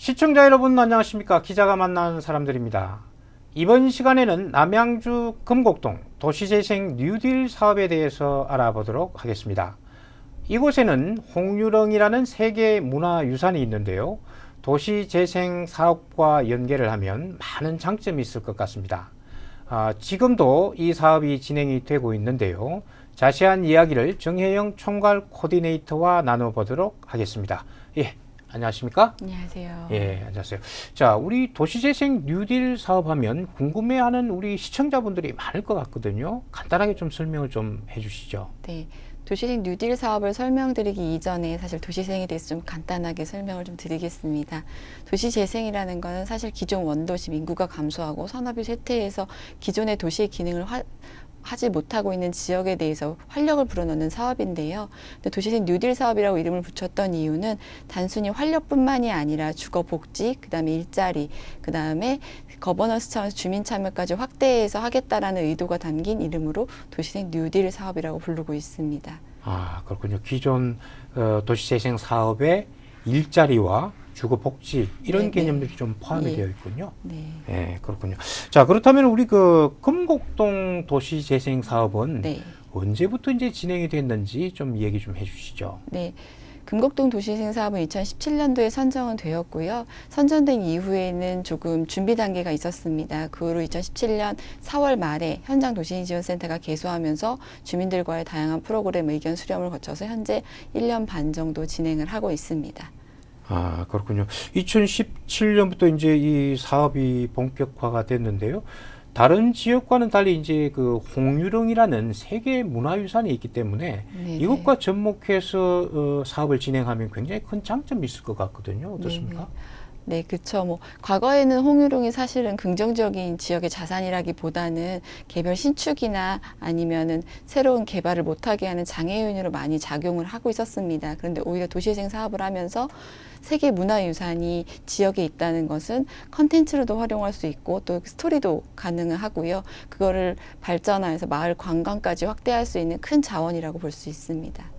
시청자 여러분 안녕하십니까? 기자가 만나는 사람들입니다. 이번 시간에는 남양주 금곡동 도시재생 뉴딜 사업에 대해서 알아보도록 하겠습니다. 이곳에는 홍유령이라는 세계 문화유산이 있는데요. 도시재생 사업과 연계를 하면 많은 장점이 있을 것 같습니다. 지금도 이 사업이 진행이 되고 있는데요. 자세한 이야기를 정혜영 총괄 코디네이터와 나눠보도록 하겠습니다. 예, 안녕하십니까? 안녕하세요. 예, 안녕하세요. 자, 우리 도시재생 뉴딜 사업하면 궁금해하는 우리 시청자분들이 많을 것 같거든요. 간단하게 좀 설명을 좀 해주시죠. 네. 도시생 뉴딜 사업을 설명드리기 이전에 사실 도시생에 대해서 좀 간단하게 설명을 좀 드리겠습니다. 도시재생이라는 것은 사실 기존 원도시 인구가 감소하고 산업이 쇠퇴해서 기존의 도시의 기능을 하지 못하고 있는 지역에 대해서 활력을 불어넣는 사업인데요. 근데 도시생 뉴딜 사업이라고 이름을 붙였던 이유는 단순히 활력뿐만이 아니라 주거 복지, 그다음에 일자리, 그다음에 거버넌스 차원에서 주민 참여까지 확대해서 하겠다라는 의도가 담긴 이름으로 도시생 뉴딜 사업이라고 부르고 있습니다. 아, 그렇군요. 기존 도시재생 사업의 일자리와 주거 복지 이런 네네. 개념들이 좀 포함이 예. 되어 있군요. 네. 예, 그렇군요. 자, 그렇다면 우리 그 금곡동 도시재생 사업은 네. 언제부터 이제 진행이 됐는지 좀 얘기 좀 해주시죠. 네. 금곡동 도시재생 사업은 2017년도에 선정은 되었고요. 선정된 이후에는 조금 준비 단계가 있었습니다. 그 후로 2017년 4월 말에 현장 도시지원센터가 개소하면서 주민들과의 다양한 프로그램 의견 수렴을 거쳐서 현재 1년 반 정도 진행을 하고 있습니다. 아, 그렇군요. 2017년부터 이제 이 사업이 본격화가 됐는데요. 다른 지역과는 달리 이제 그 홍유령이라는 세계 문화유산이 있기 때문에 네네. 이것과 접목해서 사업을 진행하면 굉장히 큰 장점이 있을 것 같거든요. 어떻습니까? 네네. 네, 그렇죠. 뭐 과거에는 홍유령이 사실은 긍정적인 지역의 자산이라기보다는 개별 신축이나 아니면은 새로운 개발을 못하게 하는 장애 요인으로 많이 작용을 하고 있었습니다. 그런데 오히려 도시재생 사업을 하면서 세계 문화유산이 지역에 있다는 것은 컨텐츠로도 활용할 수 있고 또 스토리도 가능하고요. 그거를 발전화해서 마을 관광까지 확대할 수 있는 큰 자원이라고 볼 수 있습니다.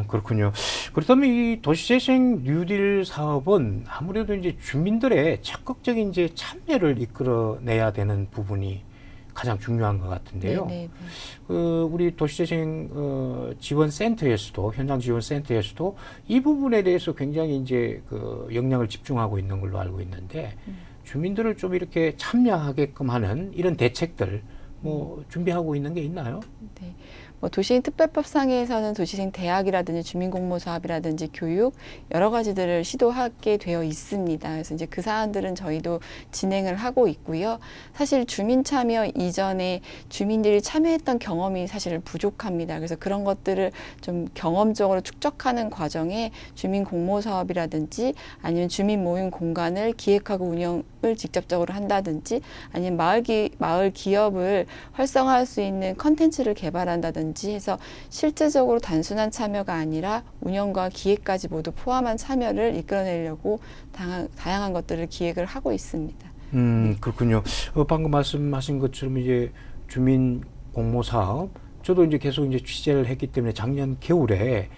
그렇군요. 그렇다면 이 도시재생 뉴딜 사업은 아무래도 이제 주민들의 적극적인 이제 참여를 이끌어내야 되는 부분이 가장 중요한 것 같은데요. 네네. 우리 도시재생 지원센터에서도 현장 지원센터에서도 이 부분에 대해서 굉장히 이제 그 역량을 집중하고 있는 걸로 알고 있는데 주민들을 좀 이렇게 참여하게끔 하는 이런 대책들 뭐 준비하고 있는 게 있나요? 네. 뭐 도시생 특별법상에서는 도시생 대학이라든지 주민공모사업이라든지 교육 여러 가지들을 시도하게 되어 있습니다. 그래서 이제 그 사안들은 저희도 진행을 하고 있고요. 사실 주민 참여 이전에 주민들이 참여했던 경험이 사실 부족합니다. 그래서 그런 것들을 좀 경험적으로 축적하는 과정에 주민공모사업이라든지 아니면 주민 모임 공간을 기획하고 운영을 직접적으로 한다든지 아니면 마을 기업을 활성화할 수 있는 컨텐츠를 개발한다든지 해서 실제적으로 단순한 참여가 아니라 운영과 기획까지 모두 포함한 참여를 이끌어내려고 다양한 것들을 기획을 하고 있습니다. 그렇군요. 방금 말씀하신 것처럼 이제 주민 공모 사업, 저도 이제 계속 이제 취재를 했기 때문에 작년 겨울에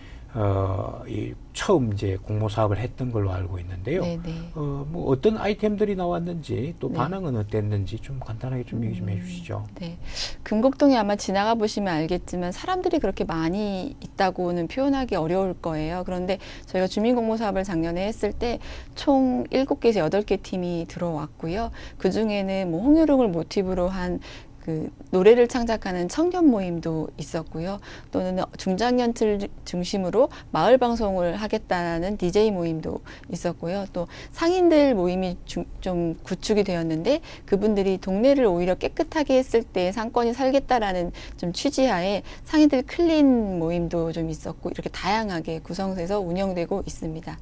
이 처음 이제 공모 사업을 했던 걸로 알고 있는데요. 네네. 뭐 어떤 아이템들이 나왔는지 또 네. 반응은 어땠는지 좀 간단하게 좀 얘기 좀 해주시죠. 네. 금곡동에 아마 지나가 보시면 알겠지만 사람들이 그렇게 많이 있다고는 표현하기 어려울 거예요. 그런데 저희가 주민공모 사업을 작년에 했을 때 총 7개에서 8개 팀이 들어왔고요. 그 중에는 뭐 홍유령을 모티브로 한 그 노래를 창작하는 청년 모임도 있었고요. 또는 중장년층 중심으로 마을 방송을 하겠다는 DJ 모임도 있었고요. 또 상인들 모임이 좀 구축이 되었는데 그분들이 동네를 오히려 깨끗하게 했을 때 상권이 살겠다라는 좀 취지하에 상인들 클린 모임도 좀 있었고 이렇게 다양하게 구성돼서 운영되고 있습니다.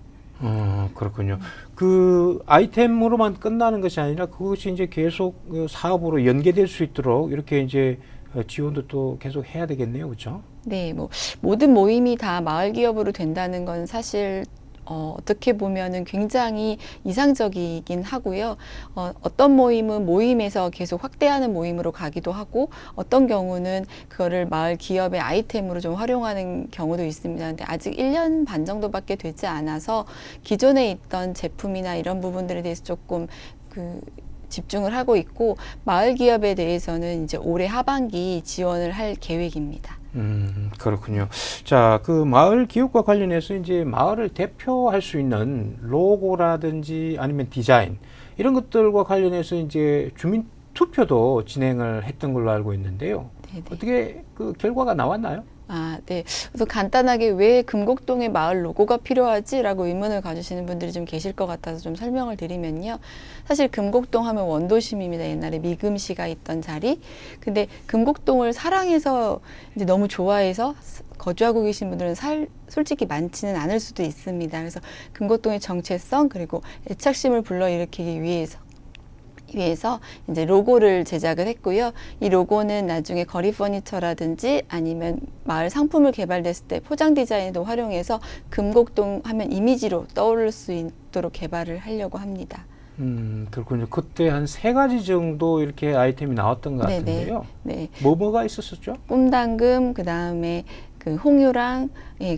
그렇군요. 그 아이템으로만 끝나는 것이 아니라 그것이 이제 계속 사업으로 연계될 수 있도록 이렇게 이제 지원도 또 계속 해야 되겠네요. 그렇죠? 네, 뭐 모든 모임이 다 마을 기업으로 된다는 건 사실 어떻게 보면은 굉장히 이상적이긴 하고요. 어떤 모임은 모임에서 계속 확대하는 모임으로 가기도 하고 어떤 경우는 그거를 마을 기업의 아이템으로 좀 활용하는 경우도 있습니다. 근데 아직 1년 반 정도밖에 되지 않아서 기존에 있던 제품이나 이런 부분들에 대해서 조금 집중을 하고 있고 마을 기업에 대해서는 이제 올해 하반기 지원을 할 계획입니다. 그렇군요. 자, 그 마을 기업과 관련해서 이제 마을을 대표할 수 있는 로고라든지 아니면 디자인 이런 것들과 관련해서 이제 주민 투표도 진행을 했던 걸로 알고 있는데요. 네네. 어떻게 그 결과가 나왔나요? 네. 그래서 간단하게 왜 금곡동에 마을 로고가 필요하지라고 의문을 가지시는 분들이 좀 계실 것 같아서 좀 설명을 드리면요. 사실 금곡동 하면 원도심입니다. 옛날에 미금시가 있던 자리. 근데 금곡동을 사랑해서 이제 너무 좋아해서 거주하고 계신 분들은 솔직히 많지는 않을 수도 있습니다. 그래서 금곡동의 정체성 그리고 애착심을 불러일으키기 위해서 이제 로고를 제작을 했고요. 이 로고는 나중에 거리 퍼니처라든지 아니면 마을 상품을 개발됐을 때 포장 디자인도 활용해서 금곡동 하면 이미지로 떠오를 수 있도록 개발을 하려고 합니다. 그렇군요. 그때 한 3가지 정도 이렇게 아이템이 나왔던 것 네네. 같은데요. 네. 뭐가 있었었죠? 꿈당금, 그 다음에 홍유랑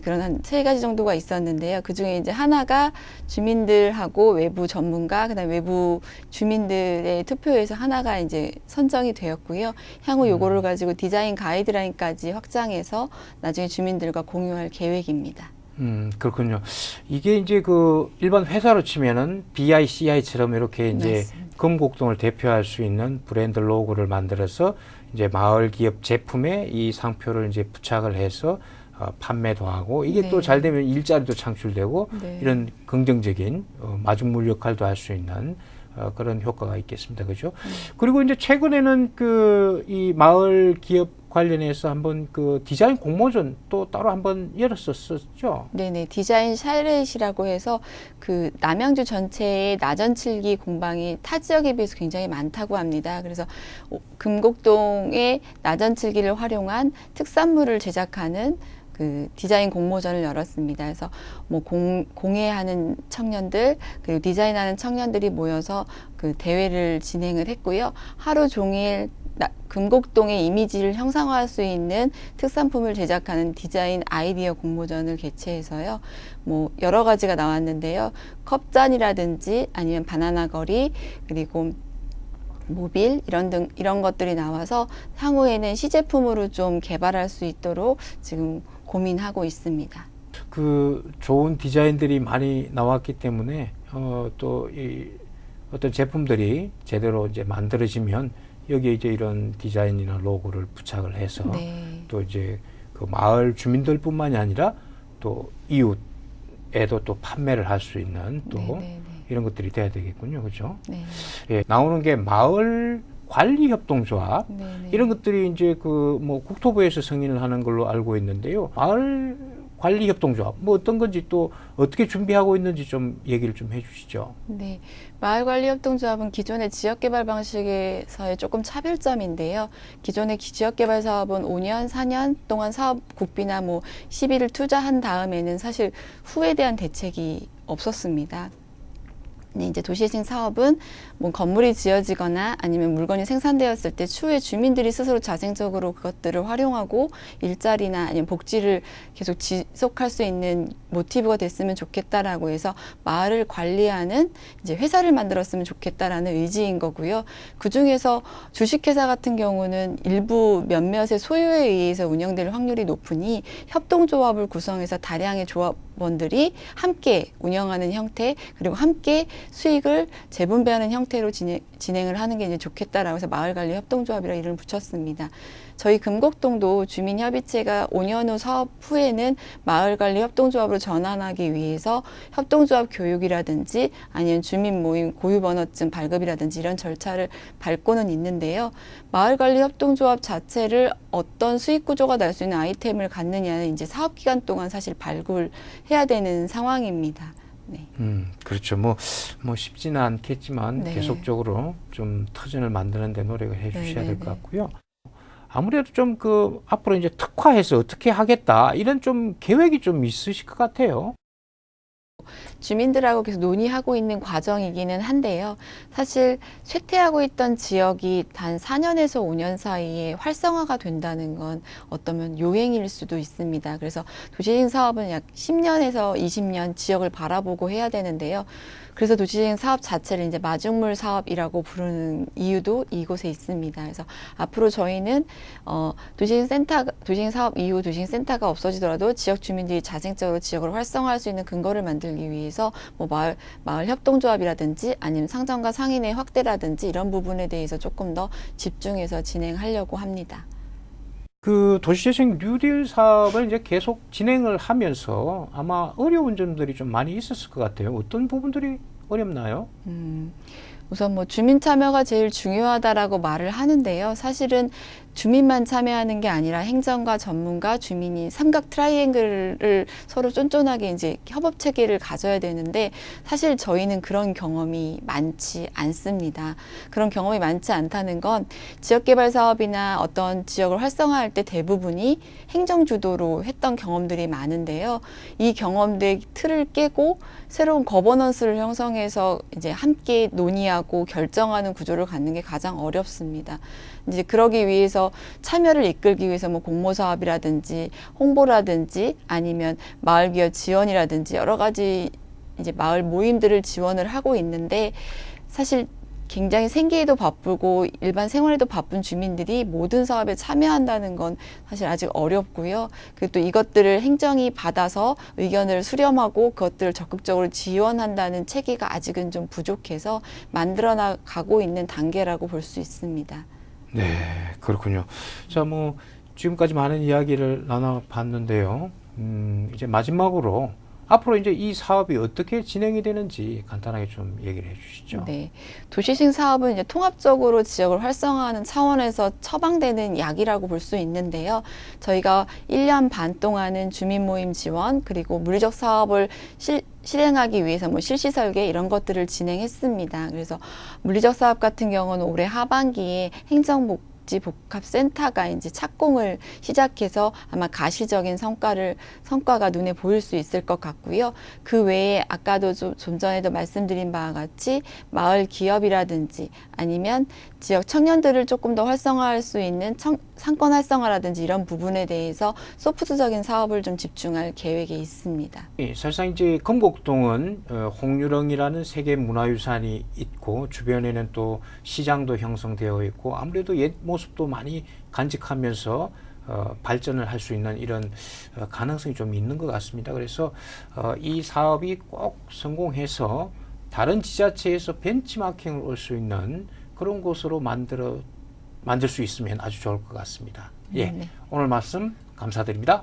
그런 한 3가지 정도가 있었는데요. 그 중에 이제 하나가 주민들하고 외부 전문가, 그다음에 외부 주민들의 투표에서 하나가 이제 선정이 되었고요. 향후 요거를 가지고 디자인 가이드라인까지 확장해서 나중에 주민들과 공유할 계획입니다. 그렇군요. 이게 이제 그 일반 회사로 치면은 BICI처럼 이렇게 이제 맞습니다. 금곡동을 대표할 수 있는 브랜드 로고를 만들어서 이제 마을 기업 제품에 이 상표를 이제 부착을 해서 판매도 하고 이게 네. 또 잘 되면 일자리도 창출되고 네. 이런 긍정적인 마중물 역할도 할 수 있는 그런 효과가 있겠습니다. 그죠? 그리고 이제 최근에는 그 이 마을 기업 관련해서 한번 그 디자인 공모전 또 따로 한번 열었었죠. 네네. 디자인 샤렛이라고 해서 남양주 전체의 나전칠기 공방이 타 지역에 비해서 굉장히 많다고 합니다. 그래서 금곡동의 나전칠기를 활용한 특산물을 제작하는 디자인 공모전을 열었습니다. 그래서 공예하는 청년들 그리고 디자인하는 청년들이 모여서 대회를 진행을 했고요. 하루 종일 금곡동의 이미지를 형상화할 수 있는 특산품을 제작하는 디자인 아이디어 공모전을 개최해서요. 여러 가지가 나왔는데요. 컵잔이라든지 아니면 바나나 거리 그리고 모빌 이런 것들이 나와서 향후에는 시제품으로 좀 개발할 수 있도록 지금 고민하고 있습니다. 그 좋은 디자인들이 많이 나왔기 때문에 또 이 어떤 제품들이 제대로 이제 만들어지면 여기에 이제 이런 디자인이나 로고를 부착을 해서 네. 또 이제 그 마을 주민들뿐만이 아니라 또 이웃에도 또 판매를 할 수 있는 또 네네네. 이런 것들이 돼야 되겠군요, 그렇죠? 네. 예, 나오는 게 마을 관리 협동조합 네네. 이런 것들이 이제 국토부에서 승인을 하는 걸로 알고 있는데요. 마을 관리 협동조합 어떤 건지 또 어떻게 준비하고 있는지 좀 얘기를 좀 해주시죠. 네, 마을관리협동조합은 기존의 지역개발 방식에서의 조금 차별점인데요. 기존의 지역개발 사업은 5년, 4년 동안 사업 국비나 시비를 투자한 다음에는 사실 후에 대한 대책이 없었습니다. 네, 이제 도시재생 사업은 건물이 지어지거나 아니면 물건이 생산되었을 때 추후에 주민들이 스스로 자생적으로 그것들을 활용하고 일자리나 아니면 복지를 계속 지속할 수 있는 모티브가 됐으면 좋겠다라고 해서 마을을 관리하는 이제 회사를 만들었으면 좋겠다라는 의지인 거고요. 그 중에서 주식회사 같은 경우는 일부 몇몇의 소유에 의해서 운영될 확률이 높으니 협동조합을 구성해서 다량의 조합원들이 함께 운영하는 형태 그리고 함께 수익을 재분배하는 형태로 진행을 하는 게 이제 좋겠다라고 해서 마을관리 협동조합이라 이름을 붙였습니다. 저희 금곡동도 주민협의체가 5년 후 사업 후에는 마을관리 협동조합으로 전환하기 위해서 협동조합 교육이라든지 아니면 주민 모임 고유번호증 발급이라든지 이런 절차를 밟고는 있는데요. 마을관리 협동조합 자체를 어떤 수익 구조가 날 수 있는 아이템을 갖느냐는 이제 사업 기간 동안 사실 발굴해야 되는 상황입니다. 네. 그렇죠. 쉽지는 않겠지만 네. 계속적으로 좀 터전을 만드는 데 노력을 해 주셔야 될 것 네네네. 같고요. 아무래도 좀 앞으로 이제 특화해서 어떻게 하겠다 이런 좀 계획이 좀 있으실 것 같아요. 주민들하고 계속 논의하고 있는 과정이기는 한데요. 사실 쇠퇴하고 있던 지역이 단 4년에서 5년 사이에 활성화가 된다는 건 어쩌면 요행일 수도 있습니다. 그래서 도시재생 사업은 약 10년에서 20년 지역을 바라보고 해야 되는데요. 그래서 도시재생 사업 자체를 이제 마중물 사업이라고 부르는 이유도 이곳에 있습니다. 그래서 앞으로 저희는 도시재생 사업 이후 도시재생 센터가 없어지더라도 지역 주민들이 자생적으로 지역을 활성화할 수 있는 근거를 만들기 위해서 뭐 마을 협동조합이라든지 아니면 상점과 상인의 확대라든지 이런 부분에 대해서 조금 더 집중해서 진행하려고 합니다. 그 도시재생 뉴딜 사업을 이제 계속 진행을 하면서 아마 어려운 점들이 좀 많이 있었을 것 같아요. 어떤 부분들이 어렵나요? 우선 뭐 주민 참여가 제일 중요하다라고 말을 하는데요. 사실은 주민만 참여하는 게 아니라 행정과 전문가, 주민이 삼각 트라이앵글을 서로 쫀쫀하게 이제 협업 체계를 가져야 되는데 사실 저희는 그런 경험이 많지 않습니다. 그런 경험이 많지 않다는 건 지역개발 사업이나 어떤 지역을 활성화할 때 대부분이 행정 주도로 했던 경험들이 많은데요. 이 경험들 틀을 깨고 새로운 거버넌스를 형성해서 이제 함께 논의하고 결정하는 구조를 갖는 게 가장 어렵습니다. 이제 그러기 위해서 참여를 이끌기 위해서 뭐 공모 사업이라든지 홍보라든지 아니면 마을 기업 지원이라든지 여러 가지 이제 마을 모임들을 지원을 하고 있는데 사실 굉장히 생계에도 바쁘고 일반 생활에도 바쁜 주민들이 모든 사업에 참여한다는 건 사실 아직 어렵고요. 그리고 또 이것들을 행정이 받아서 의견을 수렴하고 그것들을 적극적으로 지원한다는 체계가 아직은 좀 부족해서 만들어 나가고 있는 단계라고 볼 수 있습니다. 네, 그렇군요. 자, 뭐 지금까지 많은 이야기를 나눠봤는데요. 이제 마지막으로 앞으로 이제 이 사업이 어떻게 진행이 되는지 간단하게 좀 얘기를 해주시죠. 네, 도시재생 사업은 이제 통합적으로 지역을 활성화하는 차원에서 처방되는 약이라고 볼 수 있는데요. 저희가 1년 반 동안은 주민 모임 지원 그리고 물리적 사업을 실행하기 위해서 뭐 실시 설계 이런 것들을 진행했습니다. 그래서 물리적 사업 같은 경우는 올해 하반기에 행정복지복합센터가 이제 착공을 시작해서 아마 가시적인 성과가 눈에 보일 수 있을 것 같고요. 그 외에 아까도 좀 전에도 말씀드린 바와 같이 마을 기업이라든지 아니면 지역 청년들을 조금 더 활성화할 수 있는 상권 활성화라든지 이런 부분에 대해서 소프트적인 사업을 좀 집중할 계획에 있습니다. 예, 사실상 이제 금곡동은 홍유령이라는 세계 문화유산이 있고 주변에는 또 시장도 형성되어 있고 아무래도 옛 모습도 많이 간직하면서 발전을 할 수 있는 이런 가능성이 좀 있는 것 같습니다. 그래서 이 사업이 꼭 성공해서 다른 지자체에서 벤치마킹을 올 수 있는 그런 곳으로 만들 수 있으면 아주 좋을 것 같습니다. 예, 네. 오늘 말씀 감사드립니다.